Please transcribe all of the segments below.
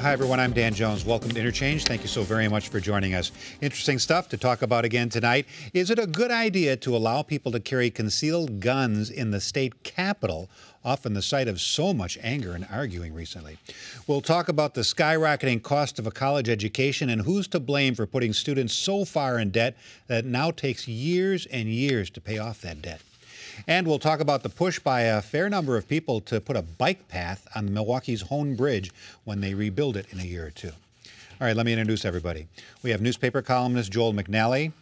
Hi, everyone. I'm Dan Jones. Welcome to Interchange. Thank you so very much for joining us. Interesting stuff to talk about again tonight. Is it a good idea to allow people to carry concealed guns in the state capitol, often the site of so much anger and arguing recently? We'll talk about the skyrocketing cost of a college education and who's to blame for putting students so far in debt that it now takes years and years to pay off that debt. And we'll talk about the push by a fair number of people to put a bike path on Milwaukee's Hoan Bridge when they rebuild it in a year or two. All right, let me introduce everybody. We have newspaper columnist Joel McNally,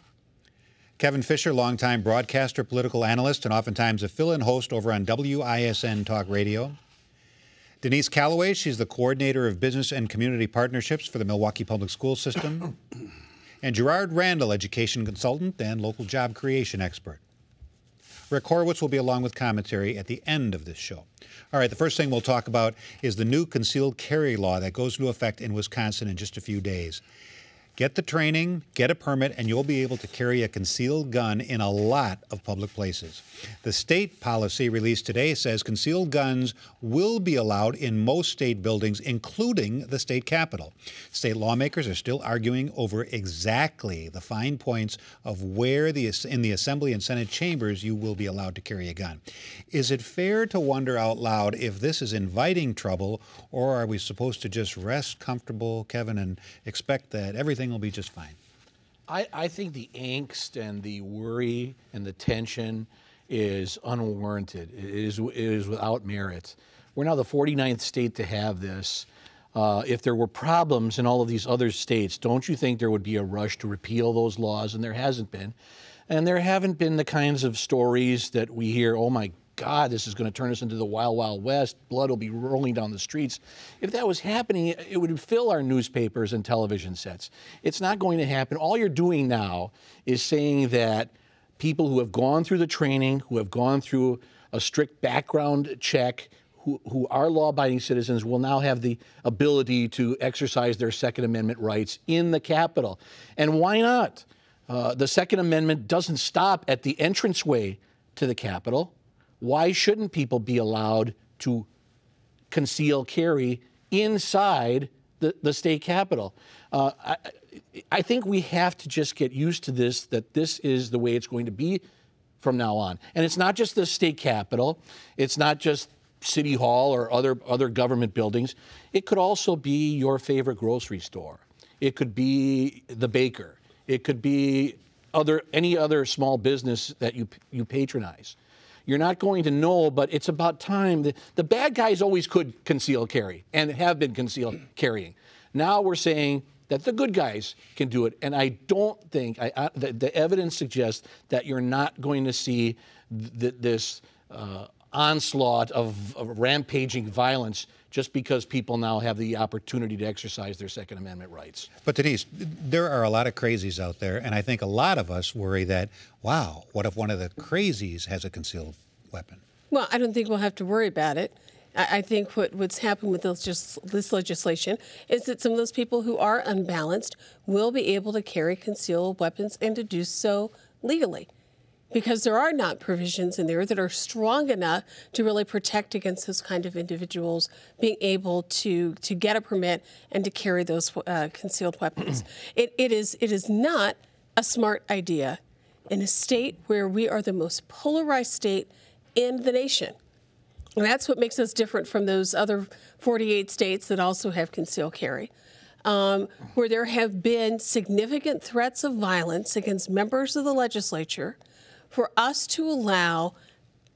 Kevin Fischer, longtime broadcaster, political analyst, and oftentimes a fill-in host over on WISN Talk Radio. Denise Callaway, she's the coordinator of business and community partnerships for the Milwaukee Public School System. And Gerard Randall, education consultant and local job creation expert. Rick Horowitz will be along with commentary at the end of this show. All right, the first thing we'll talk about is the new concealed carry law that goes into effect in Wisconsin in just a few days. Get the training, get a permit, and you'll be able to carry a concealed gun in a lot of public places. The state policy released today says concealed guns will be allowed in most state buildings, including the state capitol. State lawmakers are still arguing over exactly the fine points of where in the Assembly and Senate chambers you will be allowed to carry a gun. Is it fair to wonder out loud if this is inviting trouble, or are we supposed to just rest comfortable, Kevin, and expect that everything will be just fine? I think the angst and the worry and the tension is unwarranted. It is without merit. We're now the 49th state to have this. If there were problems in all of these other states, don't you think there would be a rush to repeal those laws? And there hasn't been. And there haven't been the kinds of stories that we hear, oh my God, this is going to turn us into the Wild Wild West. Blood will be rolling down the streets. If that was happening, it would fill our newspapers and television sets. It's not going to happen. All you're doing now is saying that people who have gone through the training, who have gone through a strict background check, who are law-abiding citizens will now have the ability to exercise their Second Amendment rights in the Capitol. And why not? The Second Amendment doesn't stop at the entranceway to the Capitol. Why shouldn't people be allowed to conceal carry inside the state capitol? I think we have to just get used to this, that this is the way it's going to be from now on. And it's not just the state capitol. It's not just City Hall or other government buildings. It could also be your favorite grocery store. It could be the baker. It could be any other small business that you patronize. You're not going to know, but it's about time. The bad guys always could conceal carry and have been concealed carrying. Now we're saying that the good guys can do it. And I don't think, the evidence suggests that you're not going to see this onslaught of rampaging violence just because people now have the opportunity to exercise their Second Amendment rights. But Denise, there are a lot of crazies out there, and I think a lot of us worry that, wow, what if one of the crazies has a concealed weapon? Well, I don't think we'll have to worry about it. I think what's happened with this legislation is that some of those people who are unbalanced will be able to carry concealed weapons and to do so legally, because there are not provisions in there that are strong enough to really protect against those kind of individuals being able to get a permit and to carry those concealed weapons. It is not a smart idea in a state where we are the most polarized state in the nation. And that's what makes us different from those other 48 states that also have concealed carry, where there have been significant threats of violence against members of the legislature. For us to allow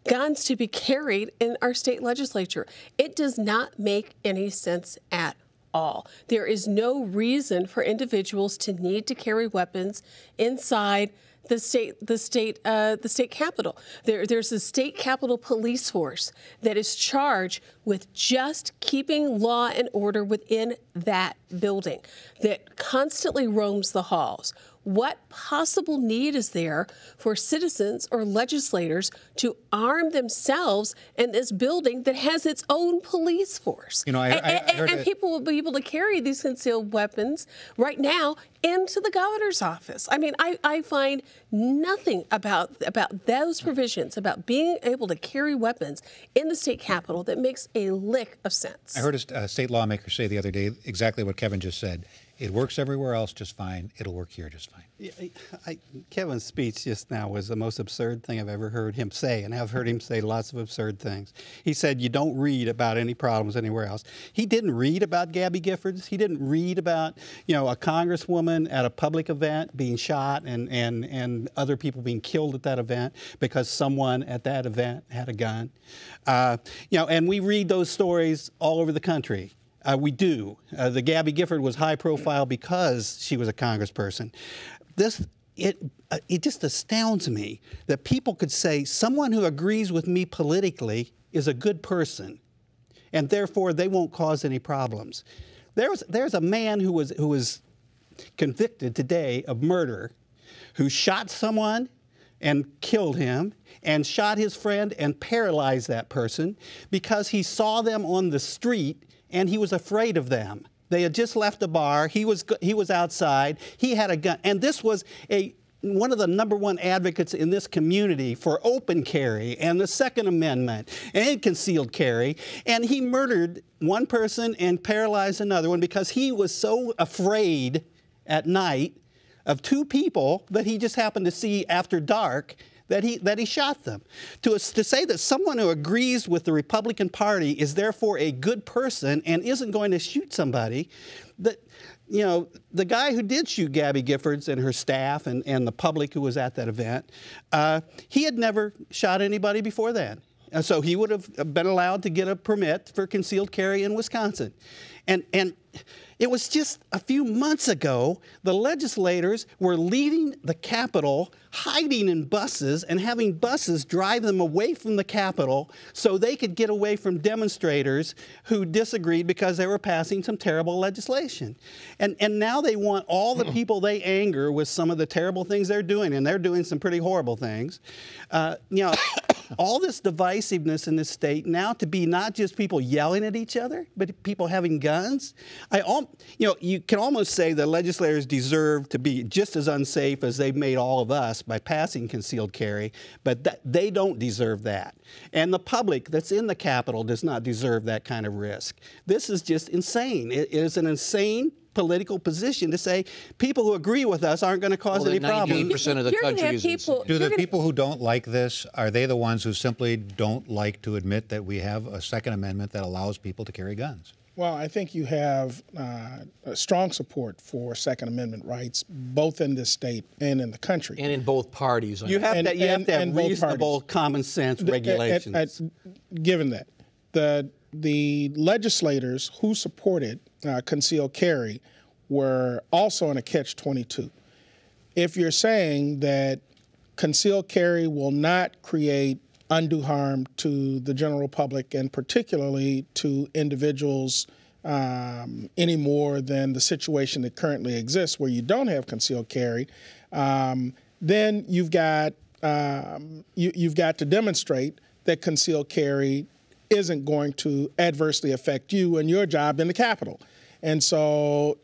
guns to be carried in our state legislature, it does not make any sense at all. There is no reason for individuals to need to carry weapons inside the state capitol. There's a state capitol police force that is charged with just keeping law and order within that building, that constantly roams the halls. What possible need is there for citizens or legislators to arm themselves in this building that has its own police force? You know, and people will be able to carry these concealed weapons right now into the governor's office. I mean, I find nothing about those provisions, about being able to carry weapons in the state capitol, that makes a lick of sense. I heard a state lawmaker say the other day, exactly what Kevin just said. It works everywhere else just fine. It'll work here just fine. Kevin's speech just now was the most absurd thing I've ever heard him say, and I've heard him say lots of absurd things. He said you don't read about any problems anywhere else. He didn't read about Gabby Giffords. He didn't read about, a congresswoman at a public event being shot and other people being killed at that event because someone at that event had a gun. And we read those stories all over the country. We do. The Gabby Gifford was high profile because she was a congressperson. It just astounds me that people could say someone who agrees with me politically is a good person, and therefore they won't cause any problems. There's a man who was convicted today of murder, who shot someone and killed him, and shot his friend and paralyzed that person because he saw them on the street and he was afraid of them. They had just left the bar. He was outside. He had a gun. And this was one of the #1 advocates in this community for open carry and the Second Amendment and concealed carry. And he murdered one person and paralyzed another one because he was so afraid at night of two people that he just happened to see after dark that he shot them. To say that someone who agrees with the Republican Party is therefore a good person and isn't going to shoot somebody, the guy who did shoot Gabby Giffords and her staff and the public who was at that event, he had never shot anybody before then. And so he would have been allowed to get a permit for concealed carry in Wisconsin. And it was just a few months ago, the legislators were leaving the Capitol, hiding in buses, and having buses drive them away from the Capitol so they could get away from demonstrators who disagreed because they were passing some terrible legislation. And now they want all the people they anger with some of the terrible things they're doing, and they're doing some pretty horrible things. All this divisiveness in this state now to be not just people yelling at each other, but people having guns. You can almost say the legislators deserve to be just as unsafe as they've made all of us by passing concealed carry, but they don't deserve that. And the public that's in the Capitol does not deserve that kind of risk. This is just insane. It is an insane political position to say people who agree with us aren't going to cause any problems. 98% of the country is insane. Do the people who don't like this, are they the ones who simply don't like to admit that we have a Second Amendment that allows people to carry guns? Well, I think you have strong support for Second Amendment rights, both in this state and in the country. And in both parties. You have to have reasonable common sense regulations. Given that, the legislators who supported concealed carry were also in a catch-22. If you're saying that concealed carry will not create undue harm to the general public and particularly to individuals any more than the situation that currently exists where you don't have concealed carry, then you've got to demonstrate that concealed carry isn't going to adversely affect you and your job in the Capitol. And so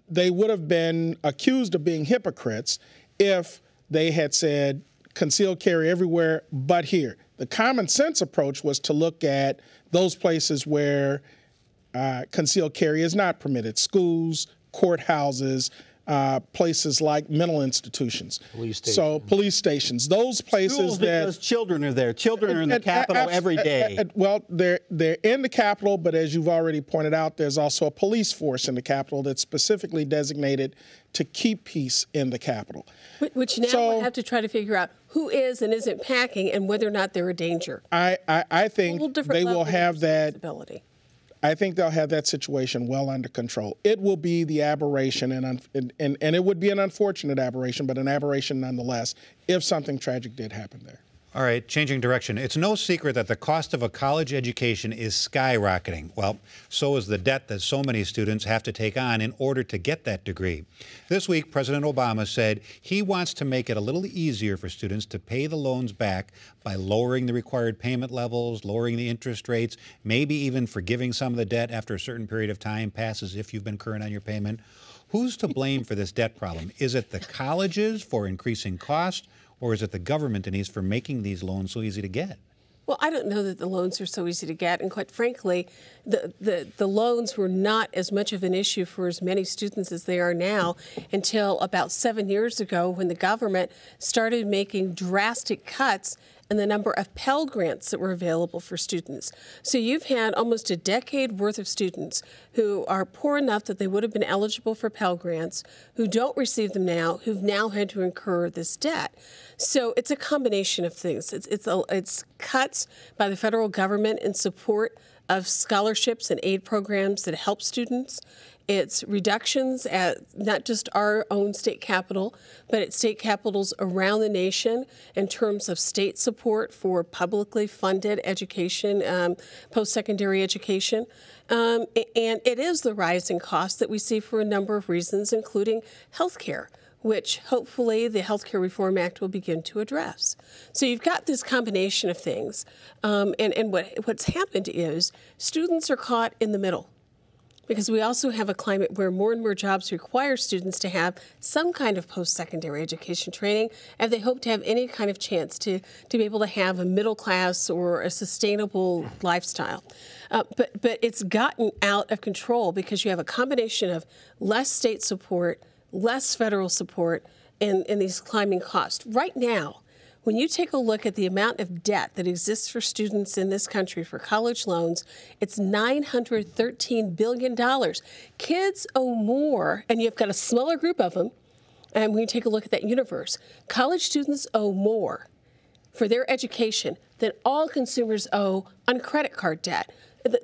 they would have been accused of being hypocrites if they had said concealed carry everywhere but here. The common sense approach was to look at those places where concealed carry is not permitted: schools, courthouses, places like mental institutions. Police stations. So police stations, those places Schools because children are there. Children are in the Capitol every day. Well, they're in the Capitol, but as you've already pointed out, there's also a police force in the Capitol that's specifically designated to keep peace in the Capitol. Which now we'll have to try to figure out who is and isn't packing and whether or not they're a danger. I think they will have that. I think they'll have that situation well under control. It will be the aberration, and it would be an unfortunate aberration, but an aberration nonetheless, if something tragic did happen there. All right, changing direction. It's no secret that the cost of a college education is skyrocketing. Well, so is the debt that so many students have to take on in order to get that degree. This week, President Obama said he wants to make it a little easier for students to pay the loans back by lowering the required payment levels, lowering the interest rates, maybe even forgiving some of the debt after a certain period of time passes if you've been current on your payment. Who's to blame for this debt problem? Is it the colleges for increasing cost? Or is it the government, Denise, for making these loans so easy to get? Well, I don't know that the loans are so easy to get, and quite frankly, the loans were not as much of an issue for as many students as they are now until about 7 years ago, when the government started making drastic cuts in the number of Pell Grants that were available for students. So you've had almost a decade worth of students who are poor enough that they would have been eligible for Pell Grants, who don't receive them now, who've now had to incur this debt. So it's a combination of things. It's cuts by the federal government in support of scholarships and aid programs that help students. It's reductions at not just our own state capital, but at state capitals around the nation in terms of state support for publicly funded education, post-secondary education. And it is the rising cost that we see for a number of reasons, including health care, which hopefully the Health Care Reform Act will begin to address. So you've got this combination of things. And what's happened is students are caught in the middle, because we also have a climate where more and more jobs require students to have some kind of post-secondary education training, and they hope to have any kind of chance to be able to have a middle class or a sustainable lifestyle. But it's gotten out of control because you have a combination of less state support, less federal support, and these climbing costs. Right now, when you take a look at the amount of debt that exists for students in this country for college loans, it's $913 billion. Kids owe more, and you've got a smaller group of them, and when you take a look at that universe, college students owe more for their education than all consumers owe on credit card debt.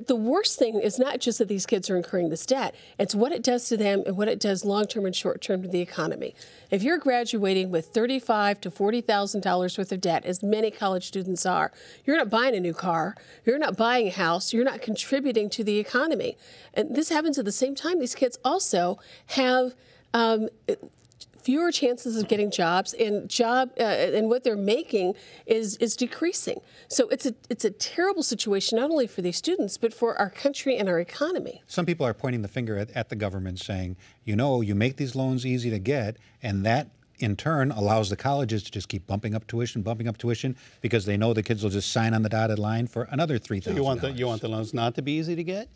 The worst thing is not just that these kids are incurring this debt, it's what it does to them and what it does long-term and short-term to the economy. If you're graduating with $35,000 to $40,000 worth of debt, as many college students are, you're not buying a new car, you're not buying a house, you're not contributing to the economy. And this happens at the same time these kids also have fewer chances of getting jobs, and what they're making is decreasing. So it's a terrible situation, not only for these students, but for our country and our economy. Some people are pointing the finger at the government, saying, you know, you make these loans easy to get, and that in turn allows the colleges to just keep bumping up tuition, because they know the kids will just sign on the dotted line for another $3,000. So you want the loans not to be easy to get?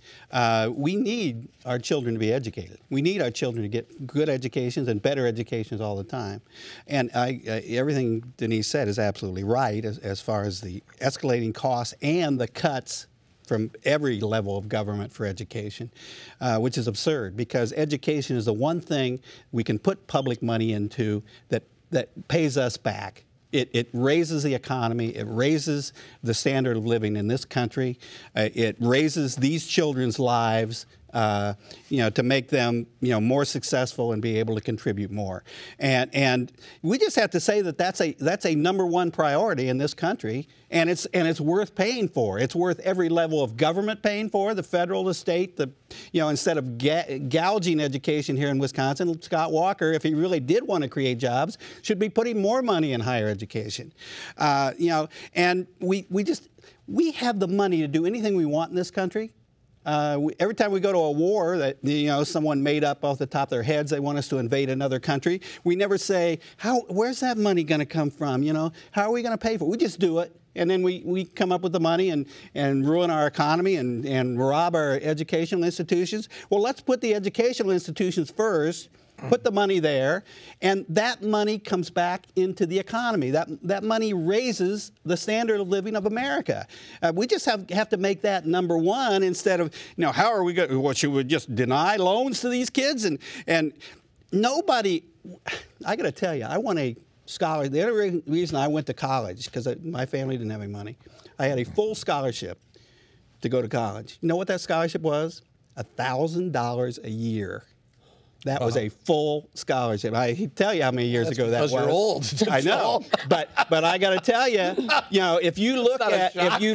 We need our children to be educated. We need our children to get good educations and better educations all the time. And everything Denise said is absolutely right as far as the escalating costs and the cuts from every level of government for education, which is absurd, because education is the one thing we can put public money into that pays us back. It raises the economy, it raises the standard of living in this country, it raises these children's lives, to make them, more successful and be able to contribute more. And we just have to say that that's a _1 priority in this country, and it's worth paying for. It's worth every level of government paying for, the federal, the state, instead of gouging education here in Wisconsin, Scott Walker, if he really did want to create jobs, should be putting more money in higher education. And we have the money to do anything we want in this country. Every time we go to a war that someone made up off the top of their heads, they want us to invade another country, we never say, where's that money going to come from? How are we going to pay for it? We just do it, and then we come up with the money and ruin our economy and rob our educational institutions. Well, let's put the educational institutions first, put the money there, and that money comes back into the economy. That money raises the standard of living of America. We just have to make that _1 instead of, how are we going to, should we just deny loans to these kids? And nobody, I got to tell you, I want a scholarship. The only reason I went to college, because my family didn't have any money, I had a full scholarship to go to college. You know what that scholarship was? $1,000 a year. That was a full scholarship. I can tell you how many years ago that was. Because you're old. I know, but I got to tell you, if you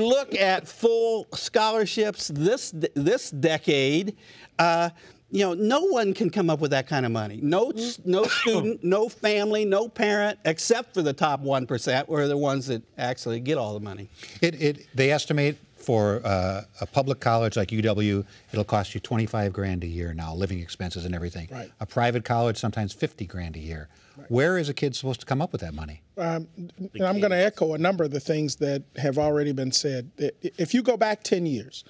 look at full scholarships this decade, no one can come up with that kind of money. No student, no family, no parent, except for the top 1%, who are the ones that actually get all the money. They estimate For a public college like UW, it'll cost you 25 grand a year now, living expenses and everything. Right. A private college, sometimes 50 grand a year. Right. Where is a kid supposed to come up with that money? And I'm going to echo a number of the things that have already been said. If you go back 10 years,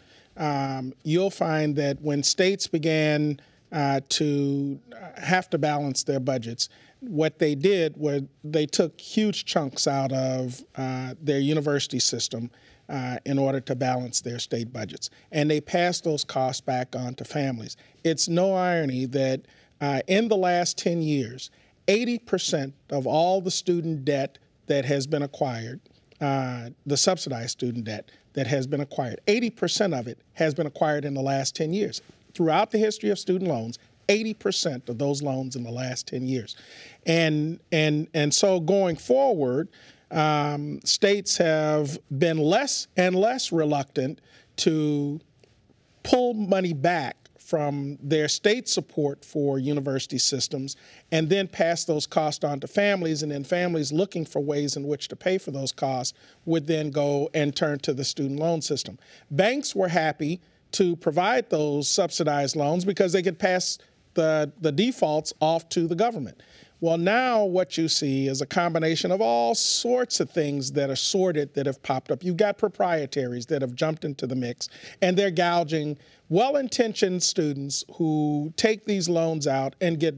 you'll find that when states began to have to balance their budgets, what they did was they took huge chunks out of their university system in order to balance their state budgets. And they passed those costs back on to families. It's no irony that in the last 10 years, 80% of all the student debt that has been acquired, the subsidized student debt that has been acquired, 80% of it has been acquired in the last 10 years. Throughout the history of student loans, 80% of those loans in the last 10 years. And so going forward, states have been less and less reluctant to pull money back from their state support for university systems and then pass those costs on to families, and then families looking for ways in which to pay for those costs would then go and turn to the student loan system. Banks were happy to provide those subsidized loans because they could pass the defaults off to the government. Well, now what you see is a combination of all sorts of things that are sorted that have popped up. You've got proprietaries that have jumped into the mix, and they're gouging well-intentioned students who take these loans out and get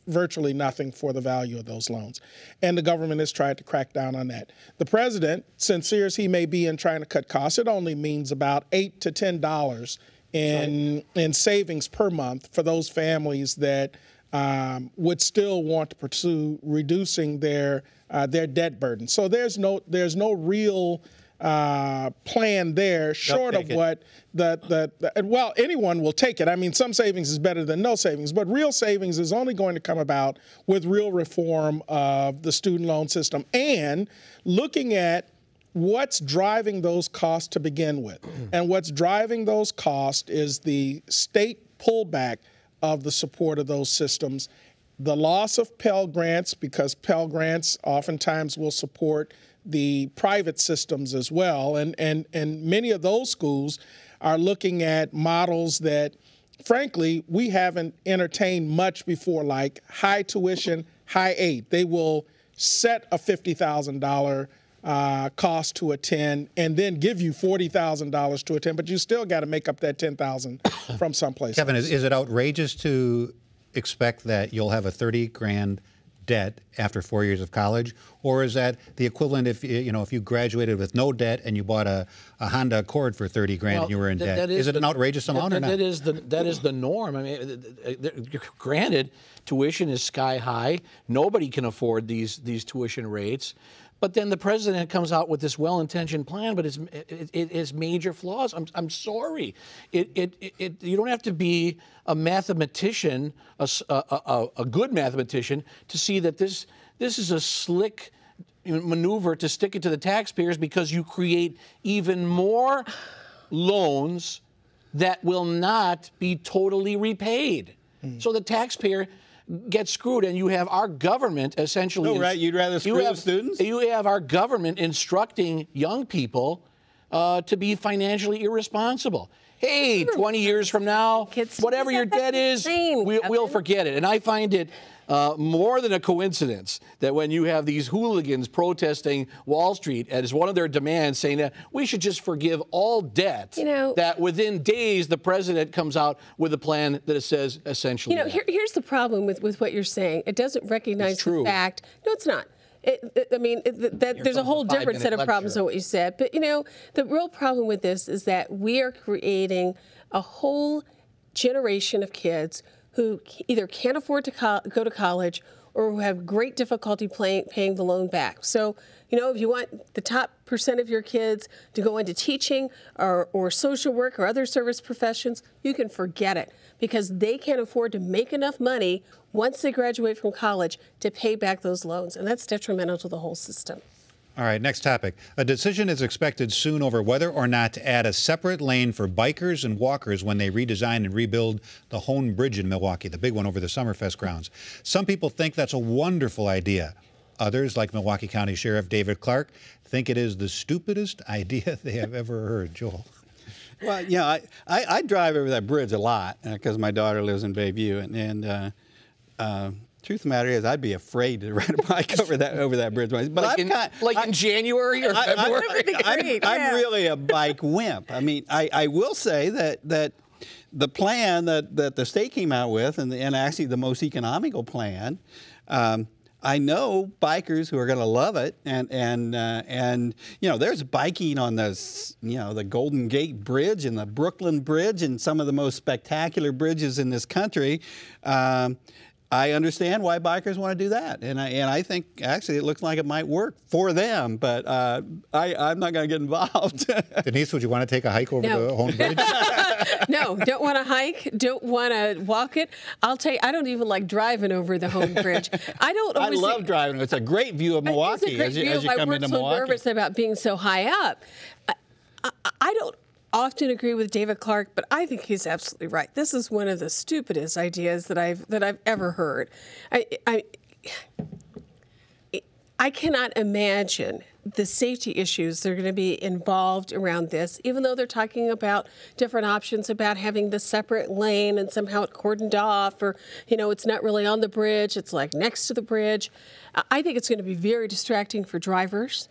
virtually nothing for the value of those loans. And the government has tried to crack down on that. The president, sincere as he may be in trying to cut costs, it only means about $8 to $10 in savings per month for those families that would still want to pursue reducing their debt burden. So there's no real plan there, short of what well, anyone will take it. I mean, some savings is better than no savings, but real savings is only going to come about with real reform of the student loan system and looking at what's driving those costs to begin with. And what's driving those costs is the state pullback of the support of those systems, the loss of Pell Grants, because Pell Grants oftentimes will support the private systems as well. And many of those schools are looking at models that, frankly, we haven't entertained much before, like high tuition, high aid. They will set a $50,000 cost to attend and then give you $40,000 to attend, but you still got to make up that $10,000 from someplace Kevin, else. is it outrageous to expect that you'll have a 30 grand debt after 4 years of college, or is that the equivalent if you graduated with no debt and you bought a Honda Accord for 30 grand and you were in debt? Is it an outrageous amount or not? That is the norm. I mean, granted, tuition is sky high. Nobody can afford these tuition rates. But then the president comes out with this well-intentioned plan, but it has major flaws. I'm sorry. You don't have to be a mathematician, a good mathematician, to see that this is a slick maneuver to stick it to the taxpayers, because you create even more loans that will not be totally repaid. So the taxpayer get screwed, and you have our government essentially. No, right? You'd rather screw the students? You have our government instructing young people to be financially irresponsible. Hey, 20 years from now, whatever your debt is, we'll forget it. And I find it more than a coincidence that when you have these hooligans protesting Wall Street as one of their demands, saying that we should just forgive all debt, that within days the president comes out with a plan that says essentially here's the problem with what you're saying. It doesn't recognize the fact. No, it's not. There's a whole different set of problems than what you said. But, the real problem with this is that we are creating a whole generation of kids who either can't afford to go to college or who have great difficulty paying the loan back. So, if you want the top % of your kids to go into teaching or social work or other service professions, you can forget it, because they can't afford to make enough money once they graduate from college to pay back those loans. And that's detrimental to the whole system. All right, next topic. A decision is expected soon over whether or not to add a separate lane for bikers and walkers when they redesign and rebuild the Hoan Bridge in Milwaukee, the big one over the Summerfest grounds. Some people think that's a wonderful idea. Others, like Milwaukee County Sheriff David Clark, think it is the stupidest idea they have ever heard. Joel. Well, you know, I drive over that bridge a lot because my daughter lives in Bayview, and truth of the matter is, I'd be afraid to ride a bike over that bridge. But like in January or February? I'm really a bike wimp. I mean, I will say that the plan that the state came out with, and actually the most economical plan, I know bikers who are going to love it, and you know, there's biking on the Golden Gate Bridge and the Brooklyn Bridge and some of the most spectacular bridges in this country. I understand why bikers want to do that, and I think actually it looks like it might work for them, but I'm not going to get involved. Denise, would you want to take a hike over the Hoan Bridge? No, don't want to hike, don't want to walk it. I'll tell you, I don't even like driving over the Hoan Bridge. I love driving. It's a great view of Milwaukee as you come into Milwaukee. I'm so nervous about being so high up. I don't often agree with David Clark, but I think he's absolutely right. This is one of the stupidest ideas that I've ever heard. I cannot imagine the safety issues that are going to be involved around this, even though they're talking about different options about having the separate lane and somehow it cordoned off, or, you know, it's not really on the bridge, it's like next to the bridge. I think it's going to be very distracting for drivers.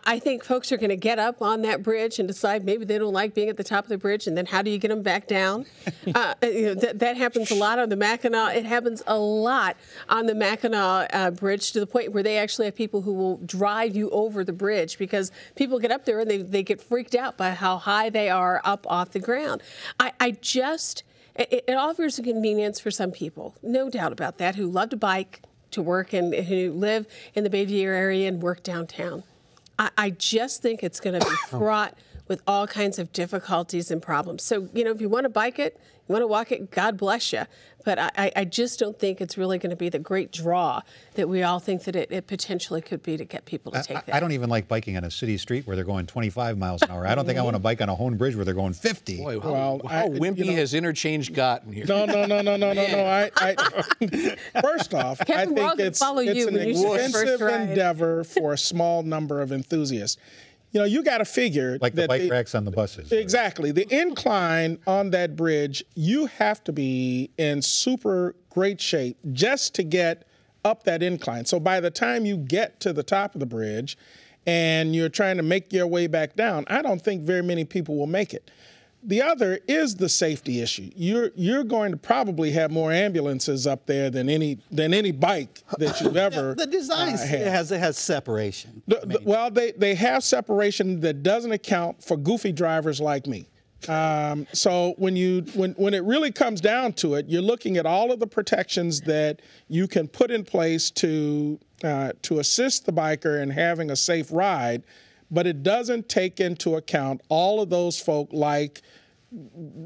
I think folks are going to get up on that bridge and decide maybe they don't like being at the top of the bridge, and then how do you get them back down? You know, that happens a lot on the Mackinac. It happens a lot on the Mackinac Bridge, to the point where they actually have people who will drive you over the bridge because people get up there and they get freaked out by how high they are up off the ground. It offers a convenience for some people, no doubt about that, who love to bike to work and who live in the Bayview area and work downtown. I just think it's going to be fraught with all kinds of difficulties and problems. So, you know, if you want to bike it, you want to walk it, God bless you. But I just don't think it's really going to be the great draw that we all think that it potentially could be to get people to take that. I don't even like biking on a city street where they're going 25 miles an hour. I don't think I want to bike on a Hoan Bridge where they're going 50. Boy, how wimpy has interchange gotten here? No. First off, I think it's an expensive endeavor for a small number of enthusiasts. You know, you got to figure like the bike racks on the buses. Exactly. The incline on that bridge, you have to be in super great shape just to get up that incline. So by the time you get to the top of the bridge and you're trying to make your way back down, I don't think very many people will make it. The other is the safety issue. You're going to probably have more ambulances up there than any bike that you've ever The design has separation. Well, they have separation that doesn't account for goofy drivers like me. So when it really comes down to it, you're looking at all of the protections that you can put in place to assist the biker in having a safe ride, but it doesn't take into account all of those folk like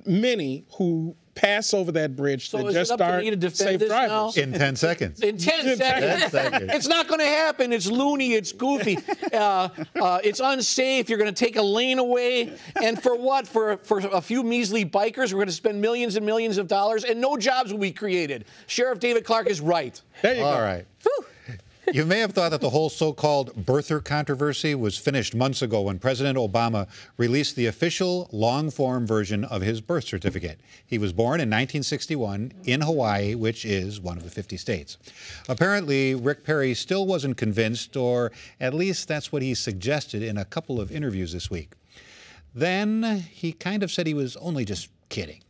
many who pass over that bridge that just aren't safe drivers. In 10 seconds. In 10 seconds. It's not going to happen. It's loony. It's goofy. It's unsafe. You're going to take a lane away. And for what? For a few measly bikers, we're going to spend millions and millions of dollars, and no jobs will be created. Sheriff David Clark is right. There you go. All right. You may have thought that the whole so-called birther controversy was finished months ago when President Obama released the official long-form version of his birth certificate. He was born in 1961 in Hawaii, which is one of the 50 states. Apparently, Rick Perry still wasn't convinced, or at least that's what he suggested in a couple of interviews this week. Then he kind of said he was only just kidding.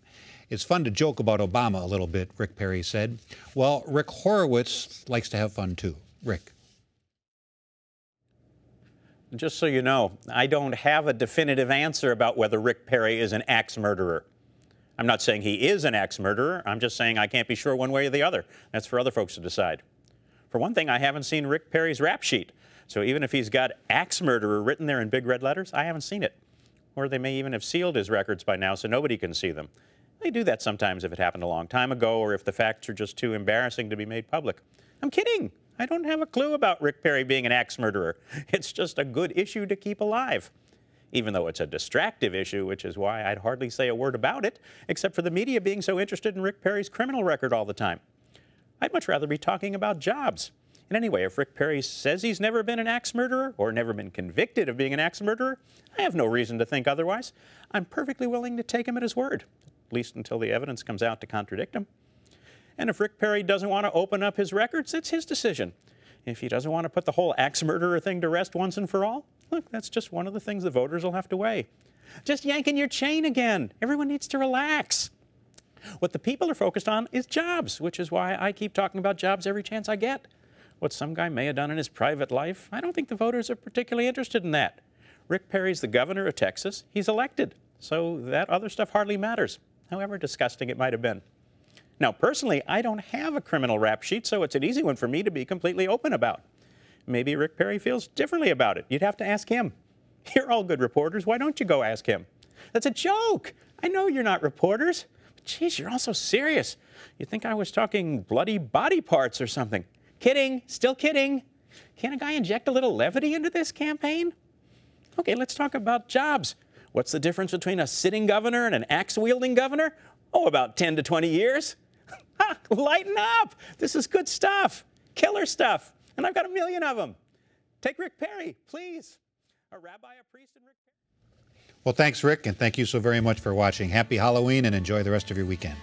It's fun to joke about Obama a little bit, Rick Perry said. Well, Rick Horowitz likes to have fun too. Rick. Just so you know, I don't have a definitive answer about whether Rick Perry is an axe murderer. I'm not saying he is an axe murderer. I'm just saying I can't be sure one way or the other. That's for other folks to decide. For one thing, I haven't seen Rick Perry's rap sheet. So even if he's got axe murderer written there in big red letters, I haven't seen it. Or they may even have sealed his records by now so nobody can see them. They do that sometimes if it happened a long time ago or if the facts are just too embarrassing to be made public. I'm kidding. I don't have a clue about Rick Perry being an axe murderer. It's just a good issue to keep alive. Even though it's a distractive issue, which is why I'd hardly say a word about it, except for the media being so interested in Rick Perry's criminal record all the time. I'd much rather be talking about jobs. And anyway, if Rick Perry says he's never been an axe murderer or never been convicted of being an axe murderer, I have no reason to think otherwise. I'm perfectly willing to take him at his word, at least until the evidence comes out to contradict him. And if Rick Perry doesn't want to open up his records, it's his decision. If he doesn't want to put the whole axe murderer thing to rest once and for all, look, that's just one of the things the voters will have to weigh. Just yanking your chain again. Everyone needs to relax. What the people are focused on is jobs, which is why I keep talking about jobs every chance I get. What some guy may have done in his private life, I don't think the voters are particularly interested in that. Rick Perry's the governor of Texas. He's elected, so that other stuff hardly matters, however disgusting it might have been. Now, personally, I don't have a criminal rap sheet, so it's an easy one for me to be completely open about. Maybe Rick Perry feels differently about it. You'd have to ask him. You're all good reporters. Why don't you go ask him? That's a joke. I know you're not reporters. But geez, you're all so serious. You'd think I was talking bloody body parts or something. Kidding. Still kidding. Can't a guy inject a little levity into this campaign? Okay, let's talk about jobs. What's the difference between a sitting governor and an axe-wielding governor? Oh, about 10 to 20 years. Ha, lighten up. This is good stuff. Killer stuff. And I've got a million of them. Take Rick Perry, please. A rabbi, a priest, and Rick Perry. Well, thanks, Rick, and thank you so very much for watching. Happy Halloween and enjoy the rest of your weekend.